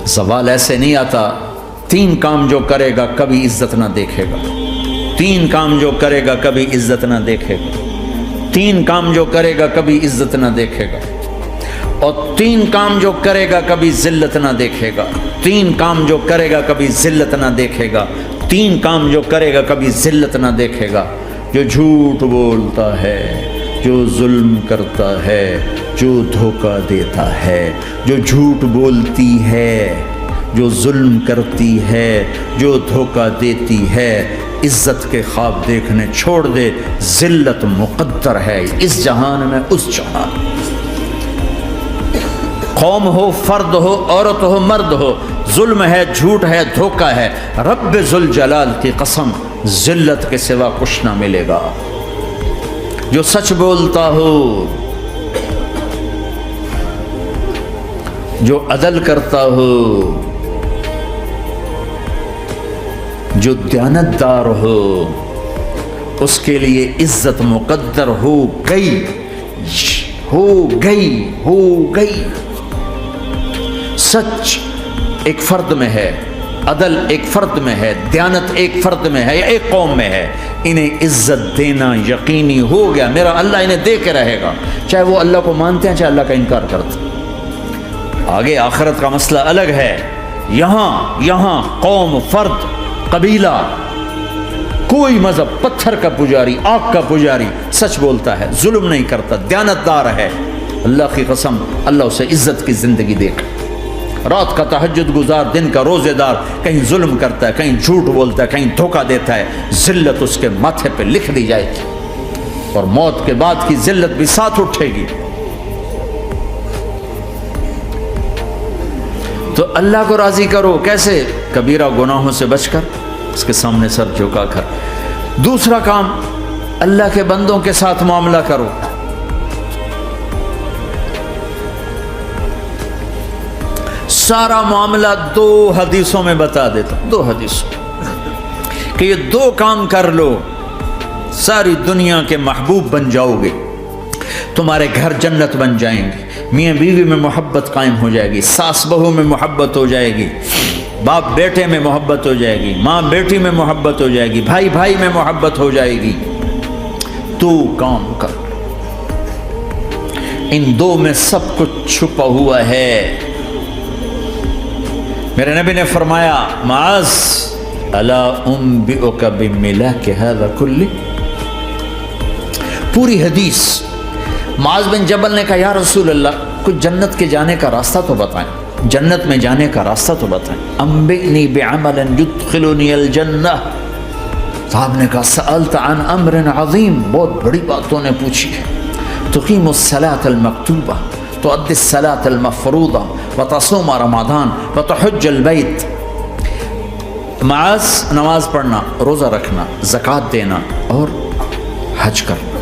زوال ایسے نہیں آتا. 3 کام جو کرے گا کبھی عزت نہ دیکھے گا. 3 کام جو کرے گا کبھی عزت نہ دیکھے گا. 3 کام جو کرے گا کبھی عزت نہ دیکھے گا. اور 3 کام جو کرے گا کبھی ذلت نہ دیکھے گا. 3 کام جو کرے گا کبھی ذلت نہ دیکھے گا. 3 کام جو کرے گا کبھی ذلت نہ دیکھے گا. جو جھوٹ بولتا ہے، جو ظلم کرتا ہے، جو دھوکہ دیتا ہے، جو جھوٹ بولتی ہے، جو ظلم کرتی ہے، جو دھوکہ دیتی ہے، عزت کے خواب دیکھنے چھوڑ دے. ذلت مقدر ہے اس جہان میں اس جہان. قوم ہو، فرد ہو، عورت ہو، مرد ہو، ظلم ہے، جھوٹ ہے، دھوکہ ہے، رب ذوالجلال کی قسم ذلت کے سوا کچھ نہ ملے گا. جو سچ بولتا ہو، جو عدل کرتا ہو، جو دیانتدار ہو، اس کے لیے عزت مقدر ہو گئی، ہو گئی، ہو گئی. سچ ایک فرد میں ہے، عدل ایک فرد میں ہے، دیانت ایک فرد میں ہے یا ایک قوم میں ہے. انہیں عزت دینا یقینی ہو گیا. میرا اللہ انہیں دے کے رہے گا، چاہے وہ اللہ کو مانتے ہیں چاہے اللہ کا انکار کرتے ہیں. آگے آخرت کا مسئلہ الگ ہے. یہاں قوم، فرد، قبیلہ، کوئی مذہب، پتھر کا پجاری، آگ کا پجاری، سچ بولتا ہے، ظلم نہیں کرتا، دیانتدار ہے، اللہ کی قسم اللہ اسے عزت کی زندگی دے گا. رات کا تہجد گزار، دن کا روزے دار، کہیں ظلم کرتا ہے، کہیں جھوٹ بولتا ہے، کہیں دھوکہ دیتا ہے، ذلت اس کے ماتھے پہ لکھ دی جائے گی اور موت کے بعد کی ذلت بھی ساتھ اٹھے گی. تو اللہ کو راضی کرو. کیسے؟ کبیرہ گناہوں سے بچ کر، اس کے سامنے سر جھکا کر. دوسرا کام، اللہ کے بندوں کے ساتھ معاملہ کرو. سارا معاملہ 2 حدیثوں میں بتا دیتا ہوں. 2 حدیثوں کہ یہ 2 کام کر لو، ساری دنیا کے محبوب بن جاؤ گے. تمہارے گھر جنت بن جائیں گے. میاں بیوی میں محبت قائم ہو جائے گی، ساس بہو میں محبت ہو جائے گی، باپ بیٹے میں محبت ہو جائے گی، ماں بیٹی میں محبت ہو جائے گی، بھائی بھائی میں محبت ہو جائے گی. 2 کام کر. ان 2 میں سب کچھ چھپا ہوا ہے. میرے نبی نے فرمایا، معاذ الا انبئک بملاک ھذا کلہ. پوری حدیث. معاذ بن جبل نے کہا، یا رسول اللہ، کچھ جنت کے جانے کا راستہ تو بتائیں، جنت میں جانے کا راستہ تو بتائیں. انبئنی بعمل یدخلنی الجنہ. صاحب نے کہا، سألت عن امر عظیم، بہت بڑی باتوں نے پوچھی. تقیم الصلاۃ المکتوبہ، تؤدی الصلاۃ المفروضہ، وتصوم رمضان، وتحج البیت. معاذ نماز پڑھنا، روزہ رکھنا، زکوٰۃ دینا اور حج کرنا.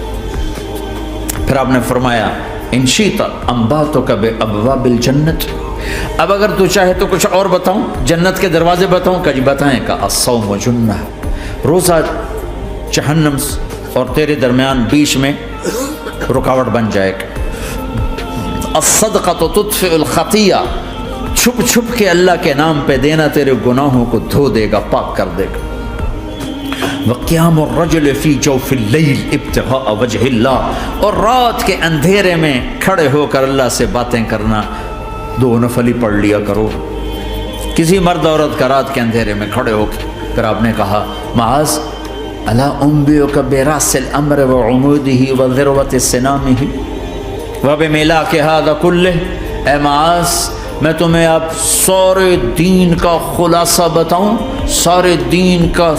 پھر آپ نے فرمایا، ان شئت انبأتک بابواب الجنت. اب اگر تو چاہے تو کچھ اور بتاؤں، جنت کے دروازے بتاؤں؟ کہ جی بتائیں. کہ الصوم جنہ، روزہ جہنم اور تیرے درمیان بیچ میں رکاوٹ بن جائے گا. الصدقۃ تطفئ الخطیہ، چھپ چھپ کے اللہ کے نام پہ دینا تیرے گناہوں کو دھو دے گا، پاک کر دے گا. وقیام الرجل فی جوف اللیل ابتغاء وجہ اللہ، اور رات کے اندھیرے میں کھڑے ہو کر اللہ سے باتیں کرنا. 2 نفل ہی پڑھ لیا کرو. کسی مرد عورت کا رات کے اندھیرے میں کھڑے ہو کے. پھر آپ نے کہا، معاذ الا انبئک براس الامر وعمودہ وذروۃ سنامہ وبملاک ھذا کلہ. اے معاذ، میں تمہیں اب سارے دین کا خلاصہ بتاؤں، سارے دین کا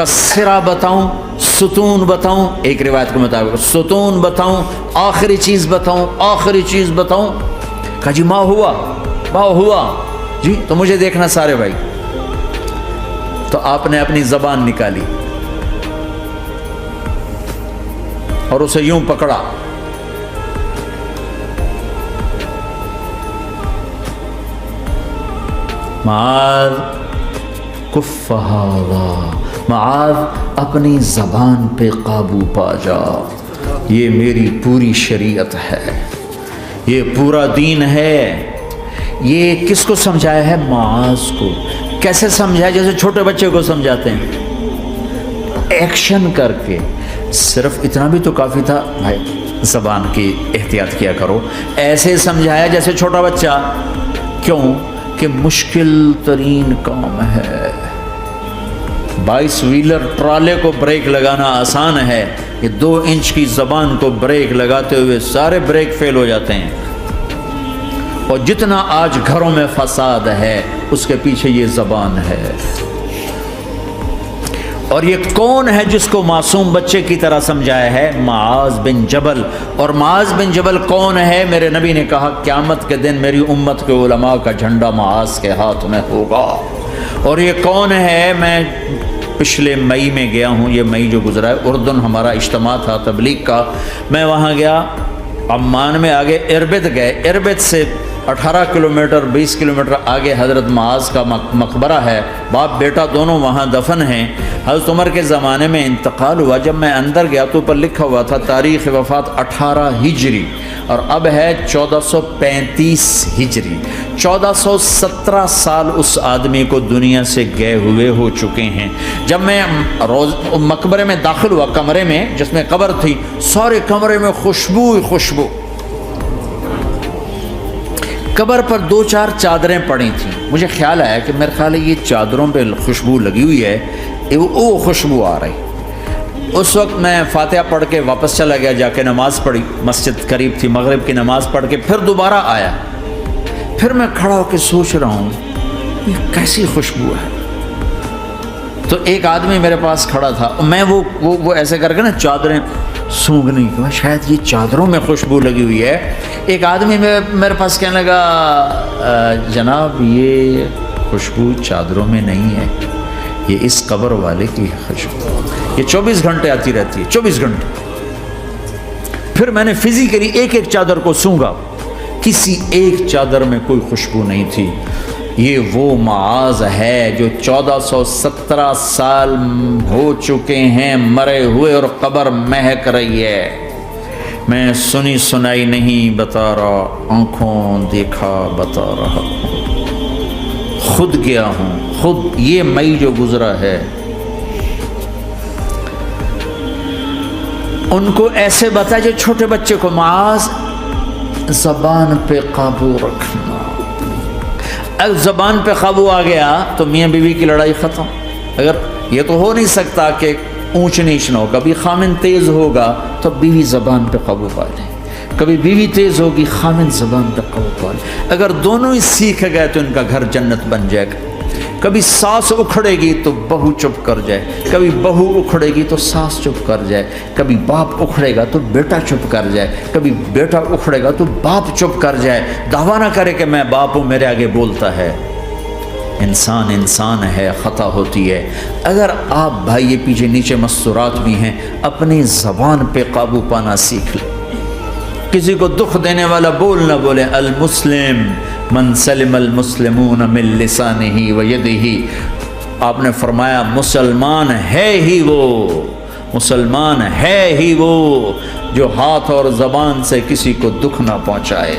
سرا بتاؤں، ستون بتاؤں. ایک روایت کے مطابق ستون بتاؤں، آخری چیز بتاؤں، آخری چیز بتاؤں. کہا جی ما ہوا جی، تو مجھے دیکھنا سارے بھائی. تو آپ نے اپنی زبان نکالی اور اسے یوں پکڑا. معاذ کف ھذا، معاذ اپنی زبان پہ قابو پا جا. یہ میری پوری شریعت ہے، یہ پورا دین ہے، یہ کس کو سمجھایا ہے؟ معاذ کو۔ کیسے سمجھایا؟ جیسے چھوٹے بچے کو سمجھاتے ہیں، ایکشن کر کے۔ صرف اتنا بھی تو کافی تھا، بھائی زبان کی احتیاط کیا کرو، ایسے سمجھایا جیسے چھوٹا بچہ۔ کیوں کہ مشکل ترین کام ہے۔ 22 ویلر ٹرالے کو بریک لگانا آسان ہے، یہ 2 انچ کی زبان کو بریک لگاتے ہوئے سارے بریک فیل ہو جاتے ہیں۔ اور جتنا آج گھروں میں فساد ہے اس کے پیچھے یہ زبان ہے۔ اور یہ کون ہے جس کو معصوم بچے کی طرح سمجھایا ہے؟ معاذ بن جبل۔ اور معاذ بن جبل کون ہے؟ میرے نبی نے کہا قیامت کے دن میری امت کے علماء کا جھنڈا معاذ کے ہاتھ میں ہوگا۔ اور یہ کون ہے؟ میں پچھلے مئی میں گیا ہوں، یہ مئی جو گزرا ہے، اردن ہمارا اجتماع تھا تبلیغ کا، میں وہاں گیا، عمان میں آگے اربد گئے، اربد سے 18 کلومیٹر 20 کلومیٹر آگے حضرت معاذ کا مقبرہ ہے، باپ بیٹا دونوں وہاں دفن ہیں۔ حضرت عمر کے زمانے میں انتقال ہوا، جب میں اندر گیا تو اوپر لکھا ہوا تھا تاریخ وفات 18 ہجری، اور اب ہے 1435 ہجری۔ 1417 سال اس آدمی کو دنیا سے گئے ہوئے ہو چکے ہیں۔ جب میں مقبرے میں داخل ہوا، کمرے میں جس میں قبر تھی، سارے کمرے میں خوشبو ہی خوشبو۔ قبر پر 2-4 چادریں پڑی تھیں، مجھے خیال آیا کہ میرے خیال ہے یہ چادروں پہ خوشبو لگی ہوئی ہے، وہ خوشبو آ رہی۔ اس وقت میں فاتحہ پڑھ کے واپس چلا گیا، جا کے نماز پڑھی، مسجد قریب تھی، مغرب کی نماز پڑھ کے پھر دوبارہ آیا، پھر میں کھڑا ہو کے سوچ رہا ہوں یہ کیسی خوشبو ہے۔ تو ایک آدمی میرے پاس کھڑا تھا، میں وہ ایسے کر کے نا چادریں سونگنے کی، شاید یہ چادروں میں خوشبو لگی ہوئی ہے۔ ایک آدمی میرے پاس کہنے لگا جناب یہ خوشبو چادروں میں نہیں ہے، یہ اس قبر والے کی خوشبو، یہ 24 گھنٹے آتی رہتی ہے، 24 گھنٹے۔ پھر میں نے فزیکلی ایک ایک چادر کو سونگا، کسی ایک چادر میں کوئی خوشبو نہیں تھی۔ یہ وہ معاذ ہے جو 1417 سال ہو چکے ہیں مرے ہوئے، اور قبر مہک رہی ہے۔ میں سنی سنائی نہیں بتا رہا، آنکھوں دیکھا بتا رہا ہوں، خود گیا ہوں، خود یہ مئی جو گزرا ہے۔ ان کو ایسے بتا جو چھوٹے بچے کو، معاذ زبان پہ قابو رکھنا۔ اگر زبان پہ قابو آ گیا تو میاں بیوی کی لڑائی ختم۔ اگر یہ تو ہو نہیں سکتا کہ اونچ نیچ نہ ہو، کبھی خامن تیز ہوگا تو بیوی زبان پہ قابو پا لے، کبھی بیوی تیز ہوگی خامن زبان پہ قابو پا لے۔ اگر دونوں ہی سیکھ گئے تو ان کا گھر جنت بن جائے گا۔ کبھی ساس اکھڑے گی تو بہو چپ کر جائے، کبھی بہو اکھڑے گی تو ساس چپ کر جائے، کبھی باپ اکھڑے گا تو بیٹا چپ کر جائے، کبھی بیٹا اکھڑے گا تو باپ چپ کر جائے۔ دعویٰ نہ کرے کہ میں باپ ہوں میرے آگے بولتا ہے۔ انسان انسان ہے، خطا ہوتی ہے۔ اگر آپ بھائی یہ پیچھے نیچے مستورات بھی ہیں، اپنی زبان پہ قابو پانا سیکھ لیں۔ کسی کو دکھ دینے والا بول نہ بولے۔ المسلم من سلم المسلمون من لسانہ و یدہ۔ آپ نے فرمایا مسلمان ہے ہی وہ، مسلمان ہے ہی وہ جو ہاتھ اور زبان سے کسی کو دکھ نہ پہنچائے۔